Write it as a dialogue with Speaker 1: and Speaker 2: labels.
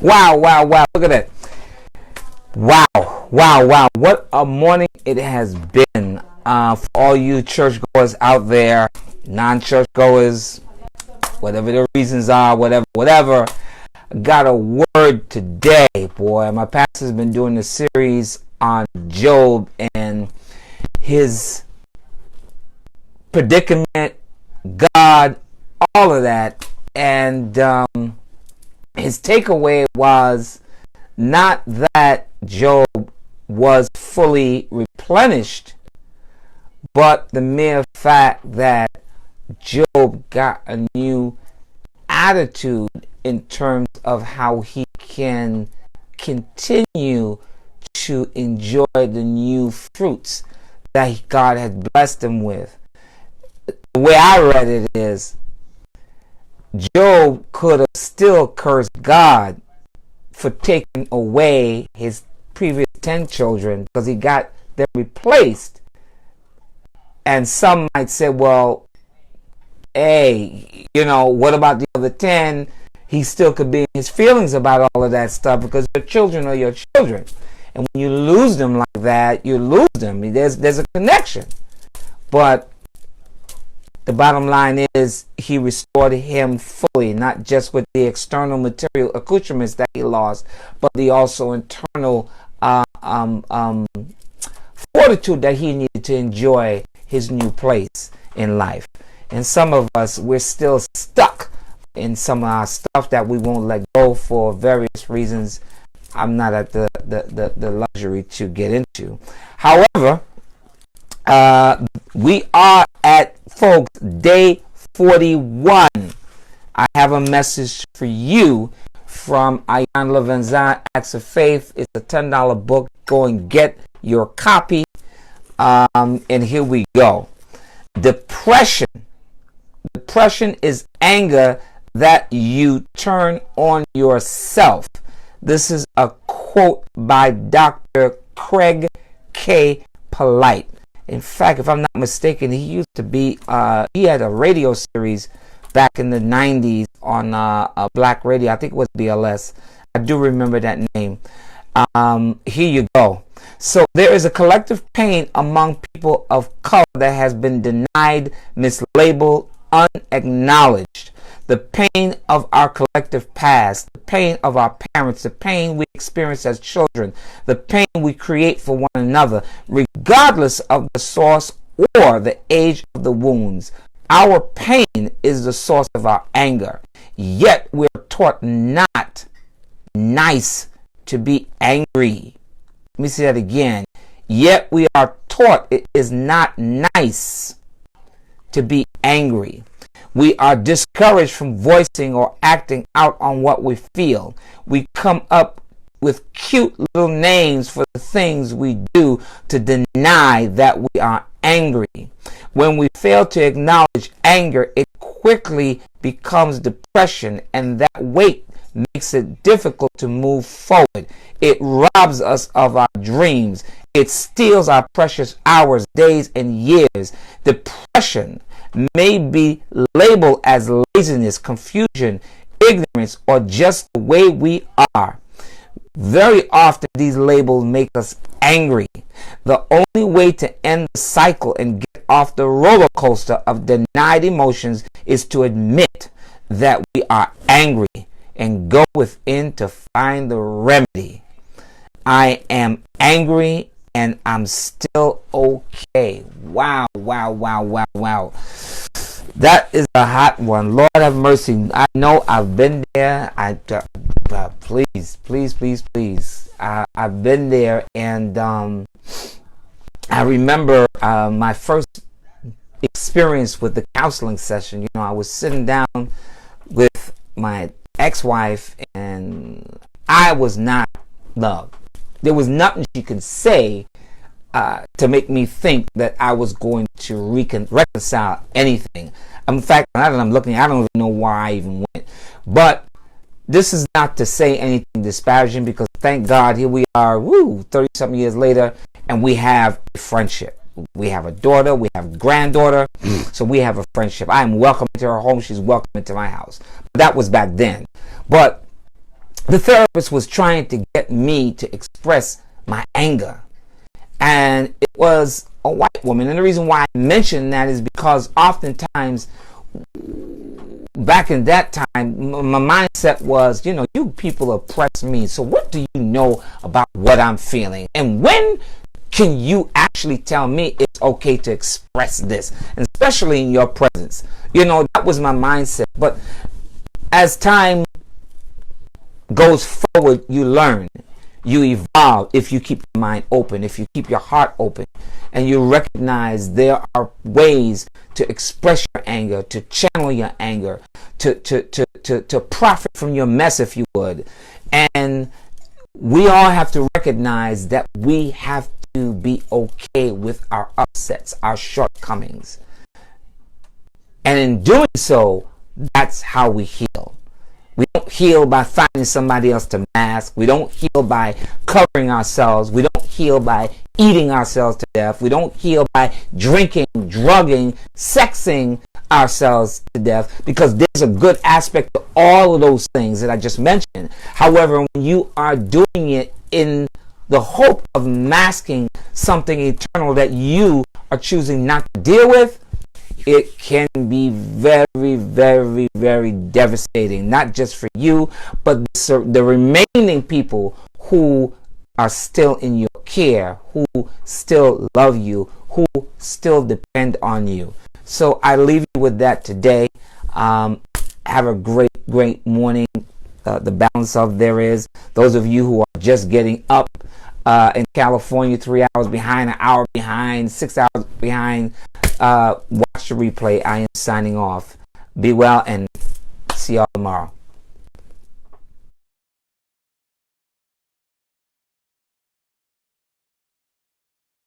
Speaker 1: Wow, wow, wow. Look at that. Wow, wow, wow. What a morning it has been for all you churchgoers out there, non-churchgoers, whatever the reasons are, whatever. Got a word today, boy. My pastor's been doing a series on Job and his predicament, God, all of that. And his takeaway was not that Job was fully replenished, but the mere fact that Job got a new attitude in terms of how he can continue to enjoy the new fruits that God has blessed him with. The way I read it is, Job could have still cursed God for taking away his previous 10 children because he got them replaced. And some might say, well, hey, what about the other 10? He still could be in his feelings about all of that stuff because your children are your children. And when you lose them like that, you lose them. There's a connection. But the bottom line is he restored him fully, not just with the external material accoutrements that he lost, but the also internal fortitude that he needed to enjoy his new place in life. And some of us, we're still stuck in some of our stuff that we won't let go for various reasons I'm not at the luxury to get into. However, we are at, folks, day 41. I have a message for you from Ayan Levinzon, Acts of Faith. It's a $10 book. Go and get your copy. And here we go. Depression. Depression is anger that you turn on yourself. This is a quote by Dr. Craig K. Polite. In fact, if I'm not mistaken, he used to be, he had a radio series back in the 90s on Black Radio. I think it was BLS. I do remember that name. Here you go. So there is a collective pain among people of color that has been denied, mislabeled, unacknowledged. The pain of our collective past, the pain of our parents, the pain we experience as children, the pain we create for one another, regardless of the source or the age of the wounds. Our pain is the source of our anger. Yet we're taught not nice to be angry. Let me say that again. Yet we are taught it is not nice to be angry. We are discouraged from voicing or acting out on what we feel. We come up with cute little names for the things we do to deny that we are angry. When we fail to acknowledge anger, it quickly becomes depression, and that weight makes it difficult to move forward. It robs us of our dreams. It steals our precious hours, days, and years. Depression may be labeled as laziness, confusion, ignorance, or just the way we are. Very often these labels make us angry. The only way to end the cycle and get off the roller coaster of denied emotions is to admit that we are angry and go within to find the remedy. I am angry and I'm still okay. Wow, wow, wow, wow, wow. That is a hot one. Lord have mercy. I know I've been there. Please. I've been there, and I remember my first experience with the counseling session. I was sitting down with my ex-wife, and I was not loved. There was nothing she could say to make me think that I was going to reconcile anything. In fact, now that I'm looking, I don't even know why I even went. But this is not to say anything disparaging, because thank God here we are, 30-something years later, and we have a friendship. We have a daughter, we have a granddaughter, so we have a friendship. I am welcome into her home, she's welcome into my house. But that was back then. But The therapist was trying to get me to express my anger. And it was a white woman. And the reason why I mention that is because oftentimes back in that time, my mindset was, you know, you people oppress me. So what do you know about what I'm feeling? And when can you actually tell me it's okay to express this? And especially in your presence. You know, that was my mindset. But as time goes forward, you learn. You evolve if you keep your mind open, if you keep your heart open, and you recognize there are ways to express your anger, to channel your anger, to profit from your mess, if you would. And we all have to recognize that we have to be okay with our upsets, our shortcomings. And in doing so, that's how we heal. We don't heal by finding somebody else to mask. We don't heal by covering ourselves. We don't heal by eating ourselves to death. We don't heal by drinking, drugging, sexing ourselves to death, because there's a good aspect to all of those things that I just mentioned. However, when you are doing it in the hope of masking something eternal that you are choosing not to deal with, it can be very, very, very devastating, not just for you, but the remaining people who are still in your care, who still love you, who still depend on you. So I leave you with that today. Have a great, great morning. The balance of there is. Those of you who are just getting up in California, 3 hours behind, an hour behind, 6 hours behind, watch the replay. I am signing off. Be well and see y'all tomorrow.